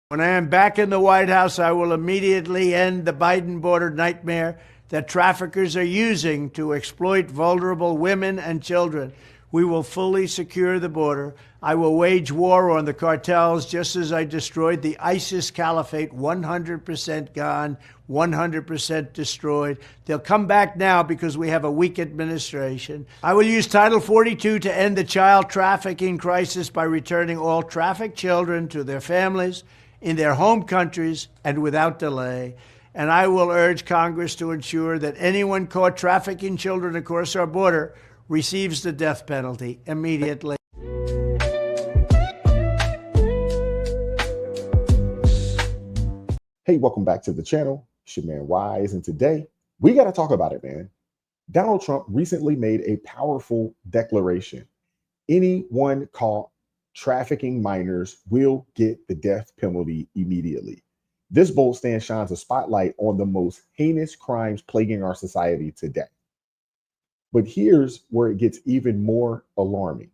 When I am back in the White House, I will immediately end the Biden border nightmare that traffickers are using to exploit vulnerable women and children. We will fully secure the border. I will wage war on the cartels just as I destroyed the ISIS caliphate. 100% gone, 100% destroyed. They'll come back now because we have a weak administration. I will use Title 42 to end the child trafficking crisis by returning all trafficked children to their families in their home countries and without delay. And I will urge Congress to ensure that anyone caught trafficking children across our border receives the death penalty immediately. Hey, welcome back to the channel. It's your man Wise, and today we got to talk about it, man. Donald Trump recently made a powerful declaration. Anyone caught trafficking minors will get the death penalty immediately. This bold stance shines a spotlight on the most heinous crimes plaguing our society today. But here's where it gets even more alarming.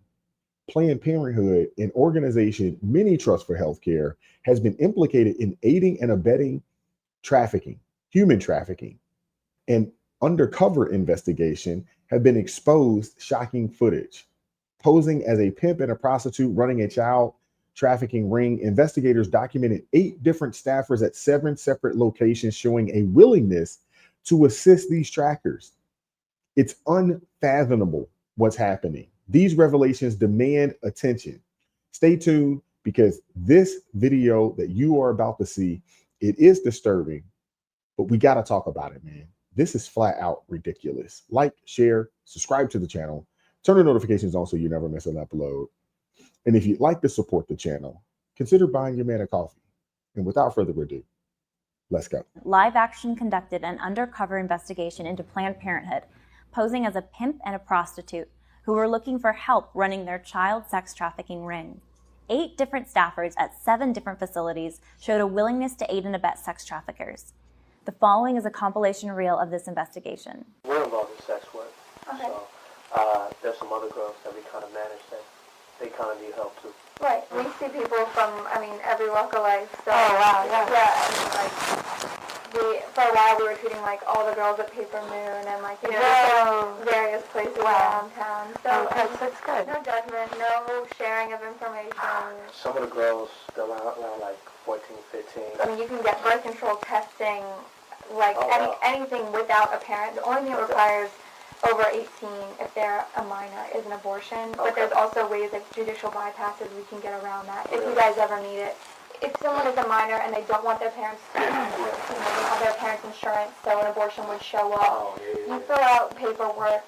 Planned Parenthood, an organization many trust for healthcare, has been implicated in aiding and abetting trafficking, human trafficking. An undercover investigation have been exposed shocking footage. Posing as a pimp and a prostitute running a child trafficking ring, investigators documented 8 different staffers at 7 separate locations showing a willingness to assist these trackers. It's unfathomable what's happening. These revelations demand attention. Stay tuned because this video that you are about to see, it is disturbing, but we got to talk about it, man. This is flat out ridiculous. Like, share, subscribe to the channel, turn the notifications on so you never miss an upload. And if you'd like to support the channel, consider buying your man a coffee. And without further ado, let's go. Live Action conducted an undercover investigation into Planned Parenthood, posing as a pimp and a prostitute who were looking for help running their child sex trafficking ring. 8 different staffers at 7 different facilities showed a willingness to aid and abet sex traffickers. The following is a compilation reel of this investigation. We're involved in sex work, Okay. so there's some other girls that we kind of manage that they kind of need help too. Right. We see people from, every walk of life. So, Oh, wow, yeah. For a while we were treating, all the girls at Paper Moon and, various places around town. So, that's good. no judgment, no sharing of information. Some of the girls, they're around 14, 15. You can get birth control testing, wow. anything without a parent. The only thing it requires over 18, if they're a minor, is an abortion. But there's also ways like judicial bypasses we can get around that if you guys ever need it. If someone is a minor and they don't want their parents to, they have their parents' insurance, so an abortion would show up. You fill out paperwork,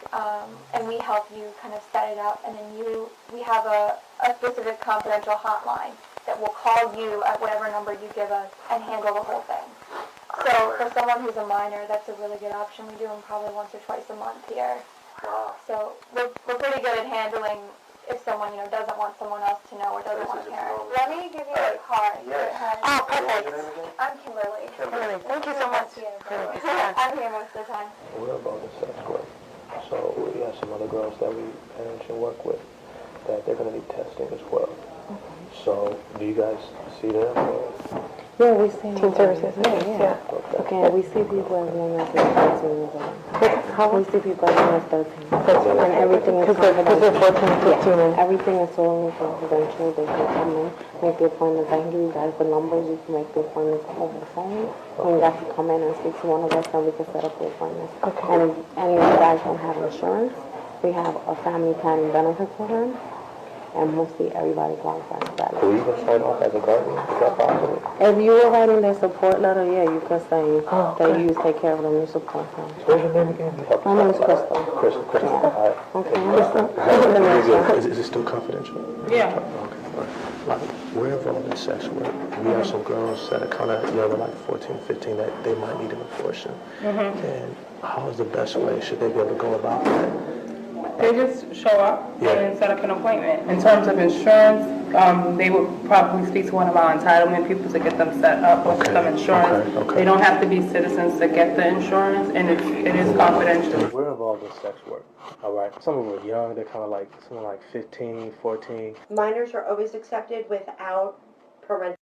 and we help you kind of set it up, and then we have a specific confidential hotline that will call you at whatever number you give us and handle the whole thing. So for someone who's a minor, that's a really good option. We do them probably once or twice a month here. Wow. So we're pretty good at handling if someone, doesn't want someone else to know or doesn't want a parent. Let me give you a card. Yes. Oh, perfect. I'm Kimberly. Kimberly, thank you so much. I'm here most of the time. We're involved in sex work, so we have some other girls that we manage and work with that they're going to need testing as well. So, do you guys see them? Yeah, we see Teen services. Yeah. Okay, we see people as young as 13 years old. How? We see people as young as 13. And everything is Because they're 14, 15. Yeah, everything is solely confidential. They can come in, make the appointments. I can give you guys the numbers. You can make the appointments over the phone. And you guys can come in and speak to one of us, and we can set up the appointments. Okay. And if any of you guys don't have insurance, we have a family planning benefit program. And mostly everybody qualifies for that. Will you even sign off as a guardian? Is that possible? If you were writing their support letter, yeah, you could say Oh, that okay. you take care of them, you support them. What's your name again? My name is Crystal. Crystal. Yeah. Okay. Is it still confidential? Yeah. Okay. We're involved in sex work. We have some girls that are kind of, they're 14, 15, that they might need an abortion. And how is the best way? Should they be able to go about that? They just show up Yeah. and set up an appointment. In terms of insurance, they would probably speak to one of our entitlement people to get them set up with some insurance. Okay. They don't have to be citizens to get the insurance, and it is confidential. We're involved in sex work. All right. Some of them are young. They're kind of someone 15, 14. Minors are always accepted without parental.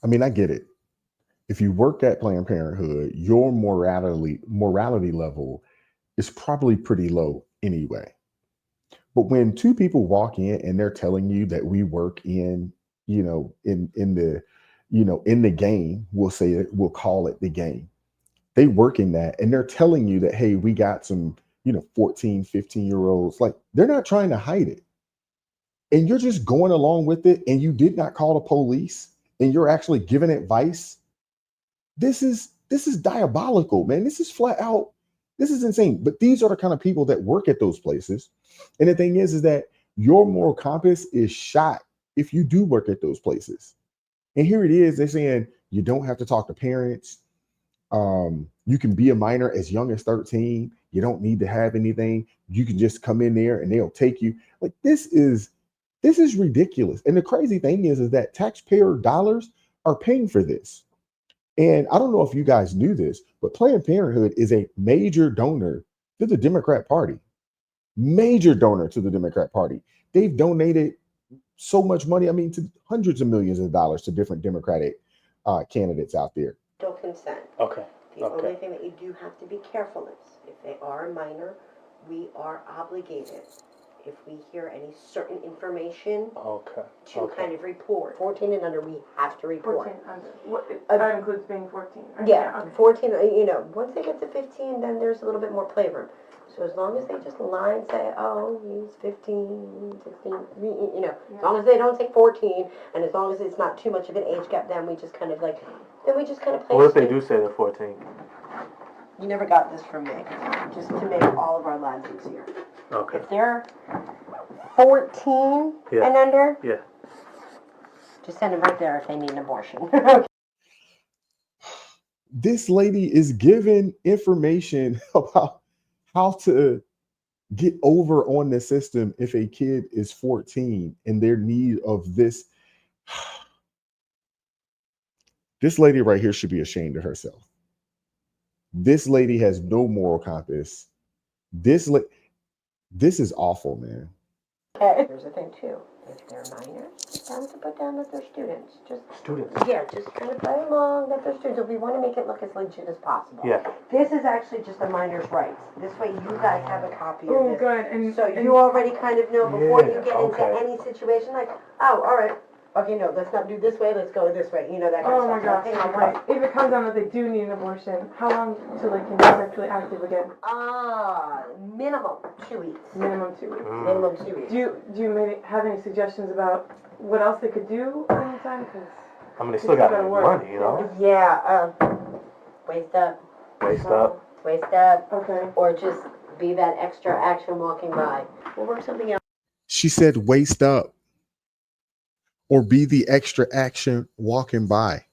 I mean, I get it. If you work at Planned Parenthood, your morality level is probably pretty low anyway. But when two people walk in and they're telling you that we work in, in the, in the game, we'll call it the game. They work in that and they're telling you that, hey, we got some, 14, 15-year-olds. Like, they're not trying to hide it. And you're just going along with it, and you did not call the police, and you're actually giving advice. This is diabolical, man. This is flat out. This is insane. But these are the kind of people that work at those places. And the thing is that your moral compass is shot if you do work at those places. And here it is. They're saying you don't have to talk to parents. You can be a minor as young as 13. You don't need to have anything. You can just come in there and they'll take you. Like, this is ridiculous. And the crazy thing is that taxpayer dollars are paying for this. And I don't know if you guys knew this, but Planned Parenthood is a major donor to the Democrat Party. Major donor to the Democrat Party. They've donated so much money, I mean, to hundreds of millions of dollars to different Democratic candidates out there. Don't consent. Okay. The only thing that you do have to be careful is, if they are a minor, we are obligated, if we hear any certain information, to kind of report. 14 and under, we have to report. 14 under. That includes being 14, right? Yeah, Okay. 14, once they get to 15, then there's a little bit more playroom. So as long as they just lie and say, oh, he's 15, 16, as long as they don't say 14, and as long as it's not too much of an age gap, then we just kind of play. What if they do say they're 14? You never got this from me, just to make all of our lives easier. Okay. If they're 14 and under, just send them right there if they need an abortion. This lady is giving information about how to get over on the system if a kid is 14 and their need of this. This lady right here should be ashamed of herself. This lady has no moral compass. This is awful, man. Here's the thing too. If they're minors, tell them to put down that they're students. Just kind of play along that they're students. We want to make it look as legit as possible. Yeah. This is actually just a minor's rights. This way you guys have a copy of Oh, it. good. And so you already kind of know before you get into any situation, like, oh, all right. Okay, no, let's not do this way, let's go this way. That kind oh of my stuff. gosh, right. If it comes down that they do need an abortion, how long till they can be sexually active again? Minimum 2 weeks. Minimum 2 weeks. Minimum 2 weeks. Do you maybe have any suggestions about what else they could do in the time? I mean, they still got to make money, Yeah, waist up. Waist up. Waist up. Okay. Or just be that extra action walking by. We'll work something out. She said waist up. Or be the extra action walking by.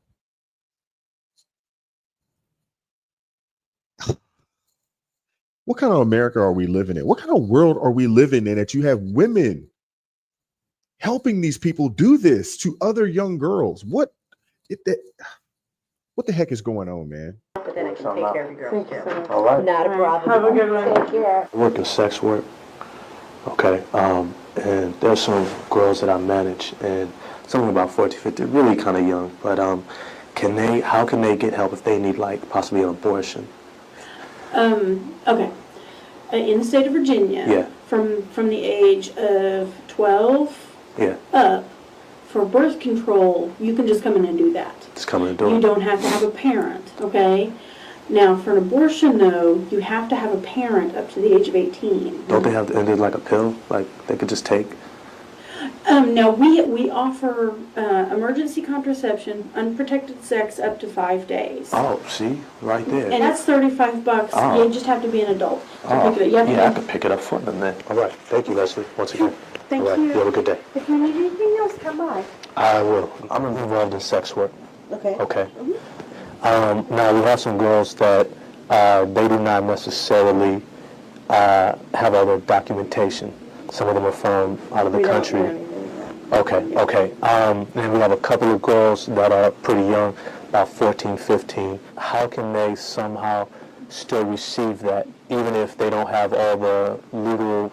What kind of America are we living in? What kind of world are we living in that you have women helping these people do this to other young girls? What the heck is going on, man? But then I can take care of you girls too. All right. Not a problem. Have a good one. Take care. I work in sex work. Okay. And there's some girls that I manage, and some of them about 40, 50, really kind of young. But how can they get help if they need, like, possibly an abortion? Okay. In the state of Virginia, from the age of 12 up, for birth control, you can just come in and do that. Just come in and do it. You don't have to have a parent, okay? Now, for an abortion, though, you have to have a parent up to the age of 18. Don't they have to end it like a pill? Like, they could just take? No, we offer emergency contraception, unprotected sex up to 5 days. Oh, see? Right there. And that's $35. Oh. You just have to be an adult to pick it up. I could pick it up for them then. All right. Thank you, Leslie, once again. Thank All right. you. You have a good day. If you need anything else, come by. I will. I'm involved in sex work. Okay. Okay. Now, we have some girls that they do not necessarily have all their documentation. Some of them are from out of the country. Okay. And we have a couple of girls that are pretty young, about 14, 15. How can they somehow still receive that, even if they don't have all the legal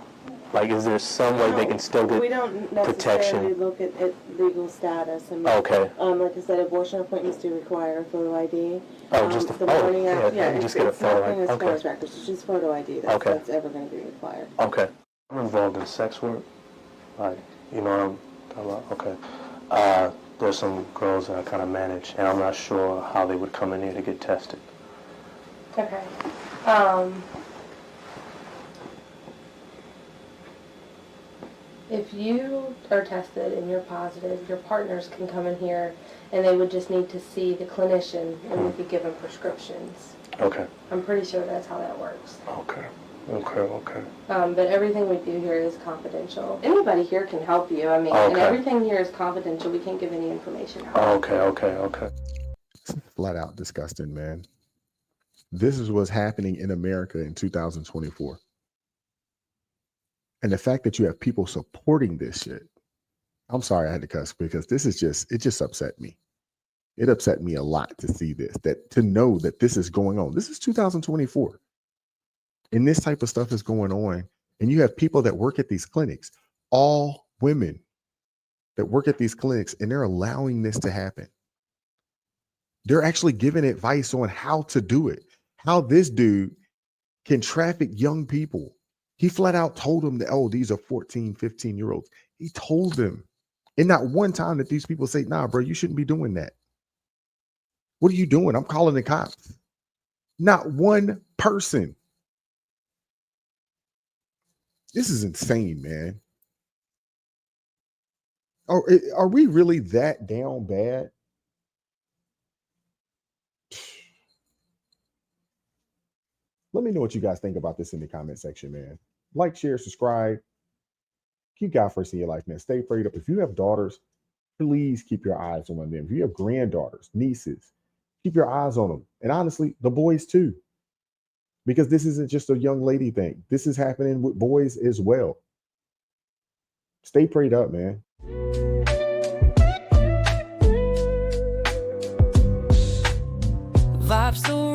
Like, is there some way they can still get We don't protection? necessarily look at legal status. I mean, Okay. like I said, abortion appointments do require a photo ID. Oh, just the morning yeah, after, you just get a photo nothing ID. as far Okay. as records. It's just photo ID that's ever going to be required. Okay. I'm involved in sex work. Like, you know what I'm talking about? Okay. There's some girls that I kind of manage, and I'm not sure how they would come in here to get tested. Okay. If you are tested and you're positive, your partners can come in here and they would just need to see the clinician and we could give them prescriptions. Okay. I'm pretty sure that's how that works. Okay. Okay. But everything we do here is confidential. Anybody here can help you. I mean, and everything here is confidential. We can't give any information out. Okay. Flat out disgusting, man. This is what's happening in America in 2024. And the fact that you have people supporting this shit, I'm sorry I had to cuss because it just upset me. It upset me a lot to see this, to know that this is going on. This is 2024. And this type of stuff is going on. And you have people that work at these clinics, all women that work at these clinics, and they're allowing this to happen. They're actually giving advice on how to do it, how this dude can traffic young people. He flat out told them that, oh, these are 14, 15-year-olds. He told them. And not one time that these people say, nah, bro, you shouldn't be doing that. What are you doing? I'm calling the cops. Not one person. This is insane, man. Are we really that down bad? Let me know what you guys think about this in the comment section, man. Like, share, subscribe. Keep God first in your life, man. Stay prayed up. If you have daughters, please keep your eyes on them. If you have granddaughters, nieces, keep your eyes on them. And honestly, the boys too. Because this isn't just a young lady thing. This is happening with boys as well. Stay prayed up, man. Vibes so